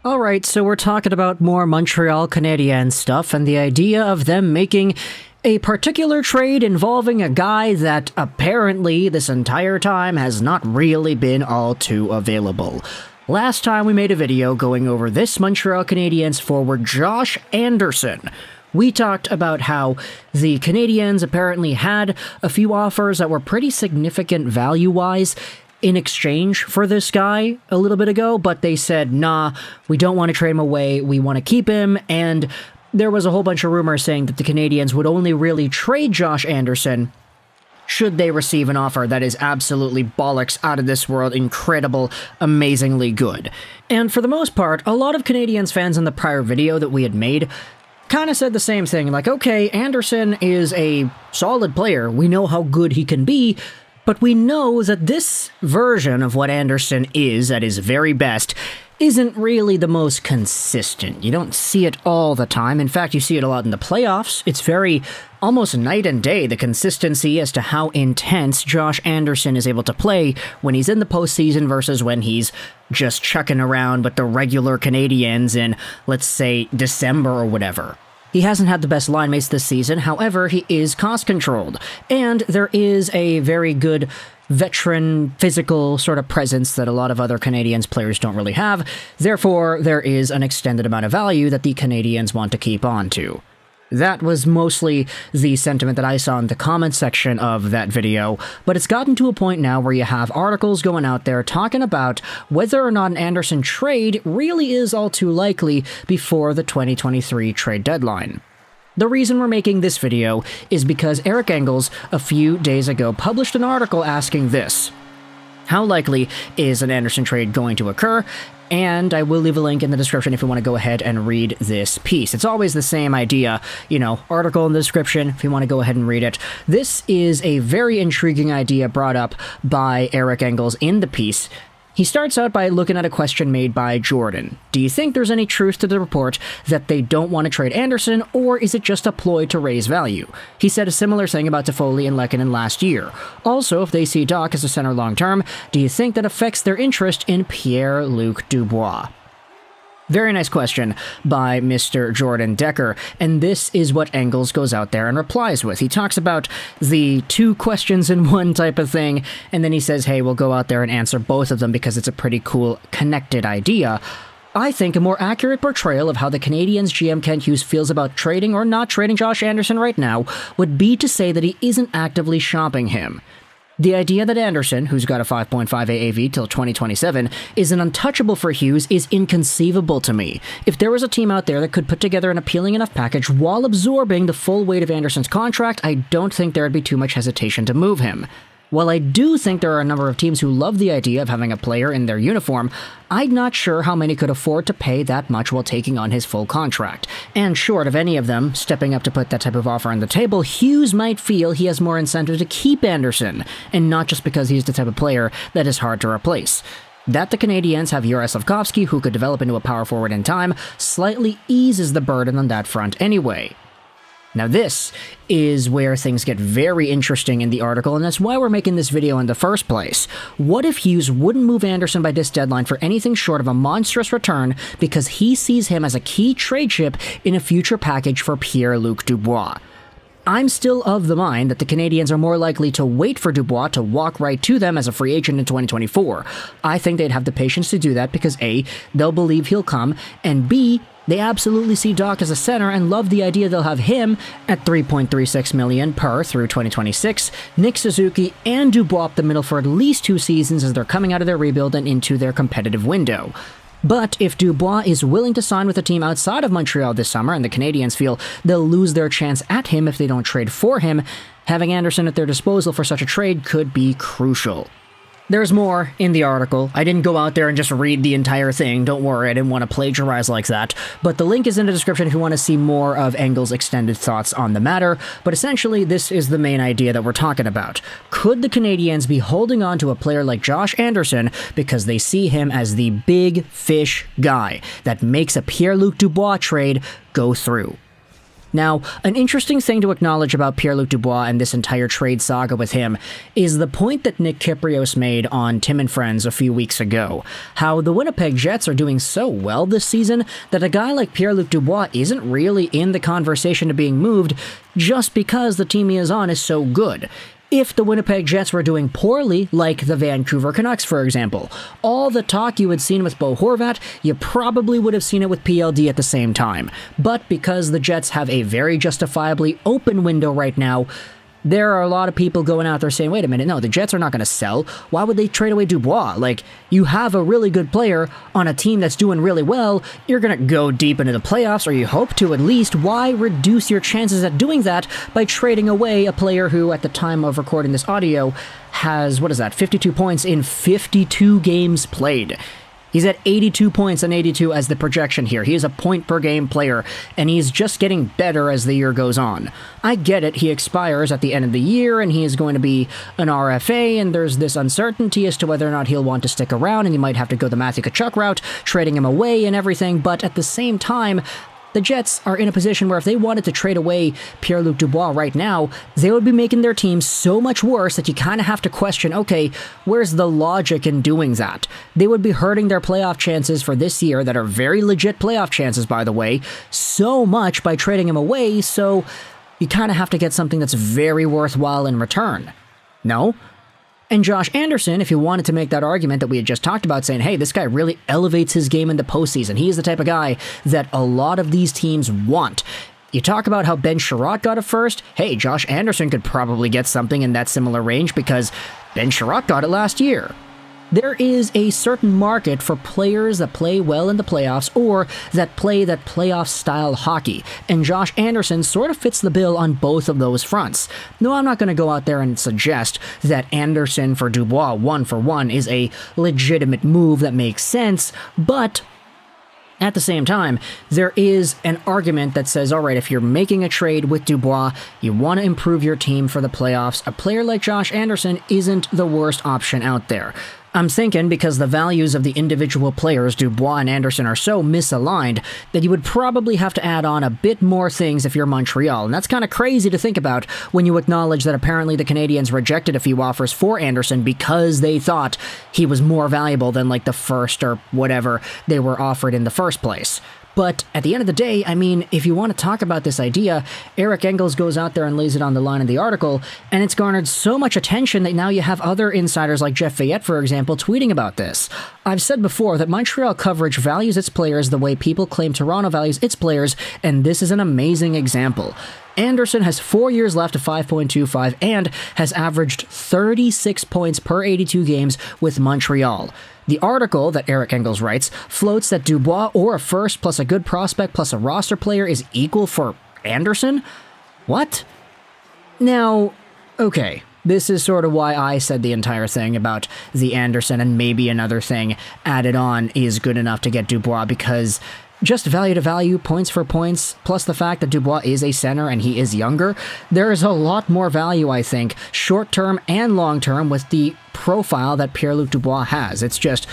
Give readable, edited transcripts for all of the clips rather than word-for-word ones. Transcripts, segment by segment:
Alright, so we're talking about more Montreal Canadiens stuff and the idea of them making a particular trade involving a guy that apparently this entire time has not really been all too available. Last time we made a video going over this Montreal Canadiens forward Josh Anderson. We talked about how the Canadiens apparently had a few offers that were pretty significant value-wise in exchange for this guy a little bit ago, but they said, nah, we don't want to trade him away, we want to keep him, and there was a whole bunch of rumors saying that the Canadiens would only really trade Josh Anderson should they receive an offer that is absolutely bollocks, out of this world, incredible, amazingly good. And for the most part, a lot of Canadiens fans in the prior video that we had made kind of said the same thing, like, okay, Anderson is a solid player, we know how good he can be, but we know that this version of what Anderson is at his very best isn't really the most consistent. You don't see it all the time. In fact, you see it a lot in the playoffs. It's very almost night and day, the consistency as to how intense Josh Anderson is able to play when he's in the postseason versus when he's just chucking around with the regular Canadiens in, let's say, December or whatever. He hasn't had the best line mates this season, however, he is cost-controlled, and there is a very good veteran physical sort of presence that a lot of other Canadiens players don't really have. Therefore, there is an extended amount of value that the Canadiens want to keep on to. That was mostly the sentiment that I saw in the comment section of that video, but it's gotten to a point now where you have articles going out there talking about whether or not an Anderson trade really is all too likely before the 2023 trade deadline. The reason we're making this video is because Eric Engels a few days ago published an article asking this: how likely is an Anderson trade going to occur? And I will leave a link in the description if you want to go ahead and read this piece. It's always the same idea, article in the description if you want to go ahead and read it. This is a very intriguing idea brought up by Eric Engels in the piece. He starts out by looking at a question made by Jordan. Do you think there's any truth to the report that they don't want to trade Anderson, or is it just a ploy to raise value? He said a similar thing about Toffoli and Lehkonen last year. Also, if they see Doc as a center long-term, do you think that affects their interest in Pierre-Luc Dubois? Very nice question by Mr. Jordan Decker, and this is what Engels goes out there and replies with. He talks about the two questions in one type of thing, and then he says, hey, we'll go out there and answer both of them because it's a pretty cool, connected idea. I think a more accurate portrayal of how the Canadiens GM Kent Hughes feels about trading or not trading Josh Anderson right now would be to say that he isn't actively shopping him. The idea that Anderson, who's got a 5.5 AAV till 2027, is an untouchable for Hughes is inconceivable to me. If there was a team out there that could put together an appealing enough package while absorbing the full weight of Anderson's contract, I don't think there would be too much hesitation to move him. While I do think there are a number of teams who love the idea of having a player in their uniform, I'm not sure how many could afford to pay that much while taking on his full contract. And short of any of them stepping up to put that type of offer on the table, Hughes might feel he has more incentive to keep Anderson, and not just because he's the type of player that is hard to replace. That the Canadiens have Juraj Slafkovsky, who could develop into a power forward in time, slightly eases the burden on that front anyway. Now this is where things get very interesting in the article, and that's why we're making this video in the first place. What if Hughes wouldn't move Anderson by this deadline for anything short of a monstrous return because he sees him as a key trade chip in a future package for Pierre-Luc Dubois? I'm still of the mind that the Canadiens are more likely to wait for Dubois to walk right to them as a free agent in 2024. I think they'd have the patience to do that because A, they'll believe he'll come, and B, they absolutely see Doc as a center and love the idea they'll have him at $3.36 million per through 2026, Nick Suzuki and Dubois up the middle for at least 2 seasons as they're coming out of their rebuild and into their competitive window. But if Dubois is willing to sign with a team outside of Montreal this summer and the Canadiens feel they'll lose their chance at him if they don't trade for him, having Anderson at their disposal for such a trade could be crucial. There's more in the article. I didn't go out there and just read the entire thing. Don't worry, I didn't want to plagiarize like that. But the link is in the description if you want to see more of Engels' extended thoughts on the matter. But essentially, this is the main idea that we're talking about. Could the Canadiens be holding on to a player like Josh Anderson because they see him as the big fish guy that makes a Pierre-Luc Dubois trade go through? Now, an interesting thing to acknowledge about Pierre-Luc Dubois and this entire trade saga with him is the point that Nick Kypreos made on Tim and Friends a few weeks ago, how the Winnipeg Jets are doing so well this season that a guy like Pierre-Luc Dubois isn't really in the conversation of being moved just because the team he is on is so good. If the Winnipeg Jets were doing poorly, like the Vancouver Canucks, for example, all the talk you had seen with Bo Horvat, you probably would have seen it with PLD at the same time. But because the Jets have a very justifiably open window right now, there are a lot of people going out there saying, wait a minute, no, the Jets are not going to sell. Why would they trade away Dubois? Like, you have a really good player on a team that's doing really well. You're going to go deep into the playoffs, or you hope to at least. Why reduce your chances at doing that by trading away a player who, at the time of recording this audio, has, 52 points in 52 games played? He's at 82 points and 82 as the projection here. He is a point-per-game player, and he's just getting better as the year goes on. I get it, he expires at the end of the year, and he is going to be an RFA, and there's this uncertainty as to whether or not he'll want to stick around, and he might have to go the Matthew Tkachuk route, trading him away and everything, but at the same time, the Jets are in a position where if they wanted to trade away Pierre-Luc Dubois right now, they would be making their team so much worse that you kind of have to question, okay, where's the logic in doing that? They would be hurting their playoff chances for this year, that are very legit playoff chances, by the way, so much by trading him away, so you kind of have to get something that's very worthwhile in return. No? And Josh Anderson, if you wanted to make that argument that we had just talked about, saying, hey, this guy really elevates his game in the postseason. He is the type of guy that a lot of these teams want. You talk about how Ben Sherratt got a first. Hey, Josh Anderson could probably get something in that similar range because Ben Sherratt got it last year. There is a certain market for players that play well in the playoffs or that play that playoff-style hockey, and Josh Anderson sort of fits the bill on both of those fronts. No, I'm not going to go out there and suggest that Anderson for Dubois 1-for-1 is a legitimate move that makes sense, but at the same time, there is an argument that says, all right, if you're making a trade with Dubois, you want to improve your team for the playoffs, a player like Josh Anderson isn't the worst option out there. I'm thinking because the values of the individual players, Dubois and Anderson, are so misaligned that you would probably have to add on a bit more things if you're Montreal. And that's kind of crazy to think about when you acknowledge that apparently the Canadiens rejected a few offers for Anderson because they thought he was more valuable than like the first or whatever they were offered in the first place. But at the end of the day, I mean, if you want to talk about this idea, Eric Engels goes out there and lays it on the line in the article, and it's garnered so much attention that now you have other insiders like Jeff Fayette, for example, tweeting about this. I've said before that Montreal coverage values its players the way people claim Toronto values its players, and this is an amazing example. Anderson has 4 years left of 5.25 and has averaged 36 points per 82 games with Montreal. The article that Eric Engels writes floats that Dubois or a first plus a good prospect plus a roster player is equal for Anderson? What? Now, okay, this is sort of why I said the entire thing about the Anderson and maybe another thing added on is good enough to get Dubois, because just value to value, points for points, plus the fact that Dubois is a center and he is younger, there is a lot more value, I think, short-term and long-term, with the profile that Pierre-Luc Dubois has. It's just,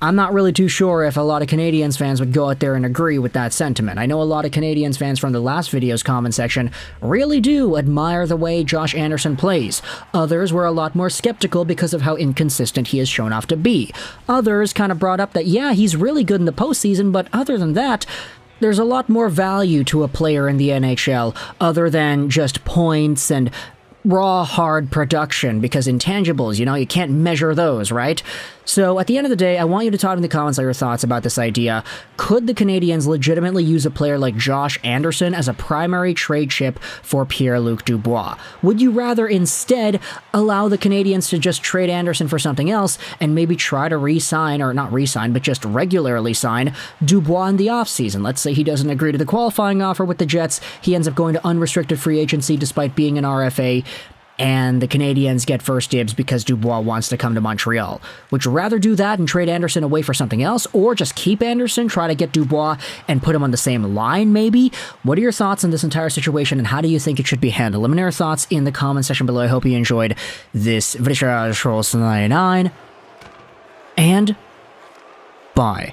I'm not really too sure if a lot of Canadiens fans would go out there and agree with that sentiment. I know a lot of Canadiens fans from the last video's comment section really do admire the way Josh Anderson plays. Others were a lot more skeptical because of how inconsistent he has shown off to be. Others kind of brought up that, yeah, he's really good in the postseason, but other than that, there's a lot more value to a player in the NHL other than just points and raw, hard production, because intangibles, you know, you can't measure those, right? So at the end of the day, I want you to talk in the comments your thoughts about this idea. Could the Canadiens legitimately use a player like Josh Anderson as a primary trade chip for Pierre-Luc Dubois? Would you rather instead allow the Canadiens to just trade Anderson for something else and maybe try to re-sign, or not re-sign, but just regularly sign Dubois in the offseason? Let's say he doesn't agree to the qualifying offer with the Jets, he ends up going to unrestricted free agency despite being an RFA, and the Canadiens get first dibs because Dubois wants to come to Montreal. Would you rather do that and trade Anderson away for something else, or just keep Anderson, try to get Dubois, and put him on the same line, maybe? What are your thoughts on this entire situation, and how do you think it should be handled? Let me know your thoughts in the comment section below. I hope you enjoyed this video. 99, and bye.